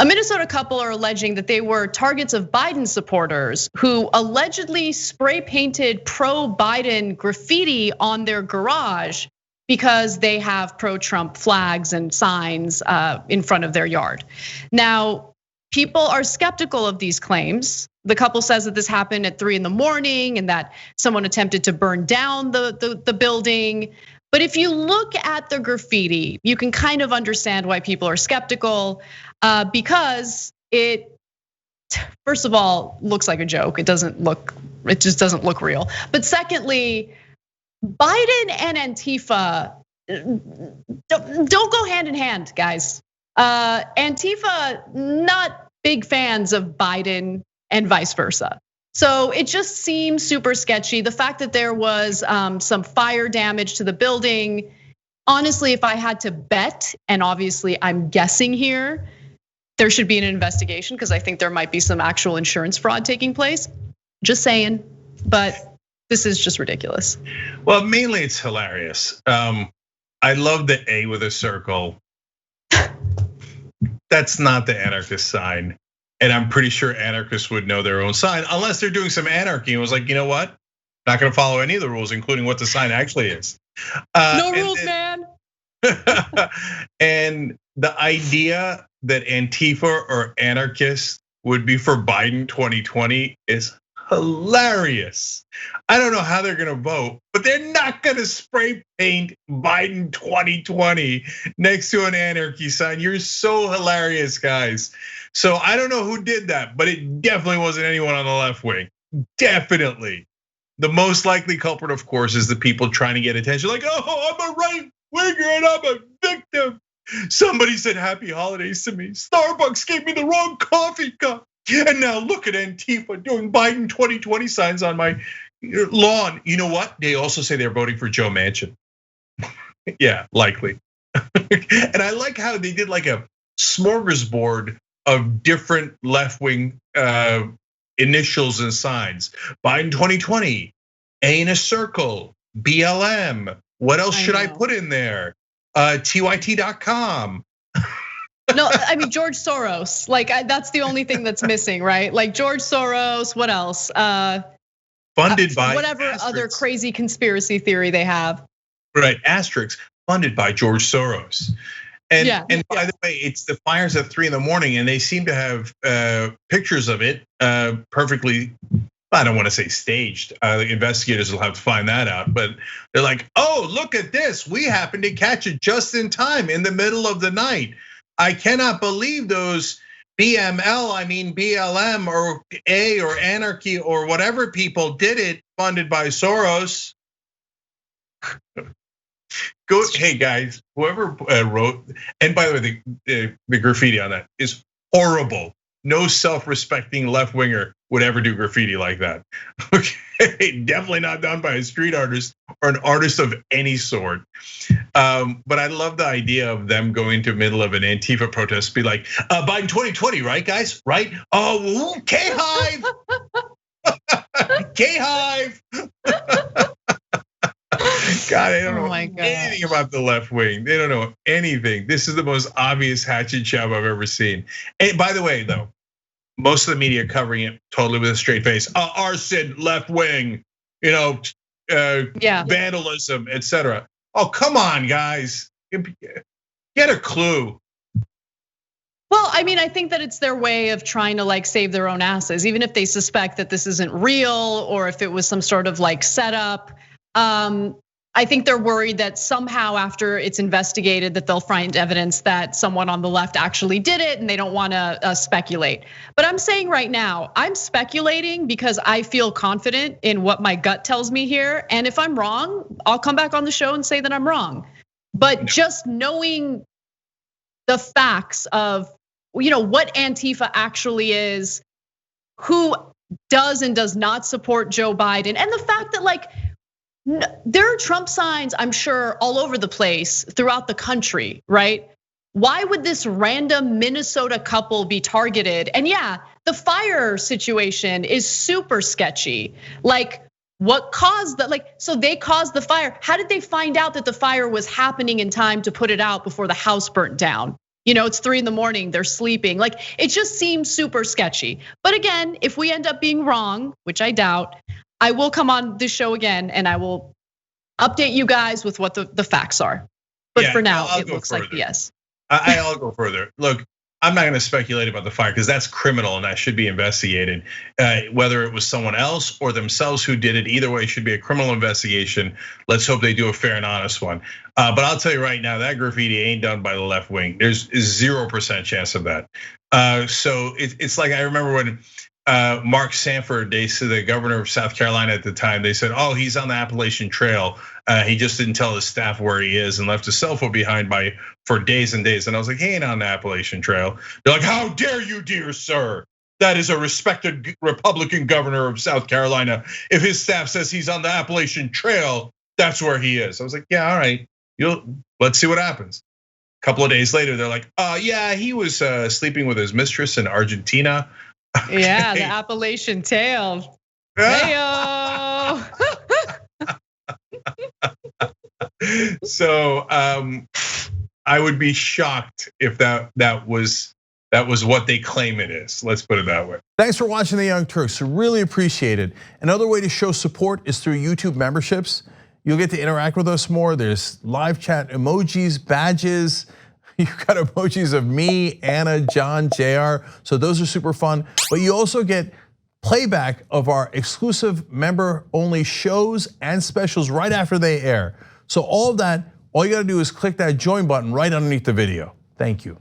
A Minnesota couple are alleging that they were targets of Biden supporters who allegedly spray painted pro-Biden graffiti on their garage because they have pro-Trump flags and signs in front of their yard. Now, people are skeptical of these claims. The couple says that this happened at 3 a.m. and that someone attempted to burn down the building. But if you look at the graffiti, you can kind of understand why people are skeptical, because it, first of all, looks like a joke. It just doesn't look real. But secondly, Biden and Antifa don't go hand in hand, guys. Antifa, not big fans of Biden and vice versa. So it just seems super sketchy. The fact that there was some fire damage to the building, honestly, if I had to bet, and obviously I'm guessing here, there should be an investigation because I think there might be some actual insurance fraud taking place. Just saying, but this is just ridiculous. Well, mainly it's hilarious. I love the A with a circle. That's not the anarchist sign. And I'm pretty sure anarchists would know their own sign, unless they're doing some anarchy and was like, you know what? Not gonna follow any of the rules, including what the sign actually is. No rules, man. And the idea that Antifa or anarchists would be for Biden 2020 is hilarious. I don't know how they're gonna vote, but they're not gonna spray paint Biden 2020 next to an anarchy sign. You're so hilarious, guys. So I don't know who did that, but it definitely wasn't anyone on the left wing. Definitely. The most likely culprit, of course, is the people trying to get attention. Like, oh, I'm a right winger and I'm a victim. Somebody said happy holidays to me. Starbucks gave me the wrong coffee cup. And now look at Antifa doing Biden 2020 signs on my lawn. You know what? They also say they're voting for Joe Manchin. Yeah, likely. And I like how they did like a smorgasbord of different left-wing initials and signs. Biden 2020, A in a circle, BLM. What else should I put in there? TYT.com. No, I mean George Soros. Like that's the only thing that's missing, right? Like George Soros. What else? Funded by whatever other crazy conspiracy theory they have. Right, asterisks. Funded by George Soros. And by the way, it's the fires at 3 a.m. and they seem to have pictures of it perfectly. I don't want to say staged. The investigators will have to find that out. But they're like, oh, look at this. We happened to catch it just in time in the middle of the night. I cannot believe those BML, I mean BLM or A or anarchy or whatever people did it, funded by Soros. Go, hey guys, whoever wrote, and by the way, the graffiti on that is horrible. No self-respecting left winger would ever do graffiti like that. Okay, definitely not done by a street artist or an artist of any sort. But I love the idea of them going to the middle of an Antifa protest, be like, Biden 2020, right, guys? Right? Oh, K-Hive, K-Hive. God, they don't know anything about the left wing. They don't know anything. This is the most obvious hatchet job I've ever seen. And by the way, though, most of the media covering it totally with a straight face. Arson, left wing, vandalism, etc. Oh, come on, guys, get a clue. Well, I mean, I think that it's their way of trying to like save their own asses, even if they suspect that this isn't real or if it was some sort of like setup. I think they're worried that somehow after it's investigated that they'll find evidence that someone on the left actually did it and they don't wanna speculate. But I'm saying right now, I'm speculating because I feel confident in what my gut tells me here. And if I'm wrong, I'll come back on the show and say that I'm wrong. But just knowing the facts of what Antifa actually is, who does and does not support Joe Biden, and the fact that like, there are Trump signs, I'm sure, all over the place throughout the country, right? Why would this random Minnesota couple be targeted? And yeah, the fire situation is super sketchy. Like, what caused that? Like, so they caused the fire. How did they find out that the fire was happening in time to put it out before the house burnt down? It's 3 a.m, they're sleeping. Like, it just seems super sketchy. But again, if we end up being wrong, which I doubt, I will come on this show again and I will update you guys with what the facts are. But for now, it looks like BS. I'll go further. Look, I'm not going to speculate about the fire because that's criminal and that should be investigated. Whether it was someone else or themselves who did it, either way, it should be a criminal investigation. Let's hope they do a fair and honest one. But I'll tell you right now, that graffiti ain't done by the left wing. There's 0% chance of that. So it's like, I remember when Mark Sanford, they said, the governor of South Carolina at the time, they said, oh, he's on the Appalachian Trail. He just didn't tell his staff where he is and left his cell phone behind for days and days. And I was like, he ain't on the Appalachian Trail. They're like, how dare you, dear sir? That is a respected Republican governor of South Carolina. If his staff says he's on the Appalachian Trail, that's where he is. I was like, yeah, all right. Let's see what happens. A couple of days later, they're like, yeah, he was sleeping with his mistress in Argentina. Okay. Yeah, the Appalachian Tail. Hey-o. So I would be shocked if that was what they claim it is. Let's put it that way. Thanks for watching the Young Turks. Really appreciate it. Another way to show support is through YouTube memberships. You'll get to interact with us more. There's live chat emojis, badges. You've got emojis of me, Anna, John, JR. So those are super fun. But you also get playback of our exclusive member-only shows and specials right after they air. So all of that, all you gotta do is click that join button right underneath the video. Thank you.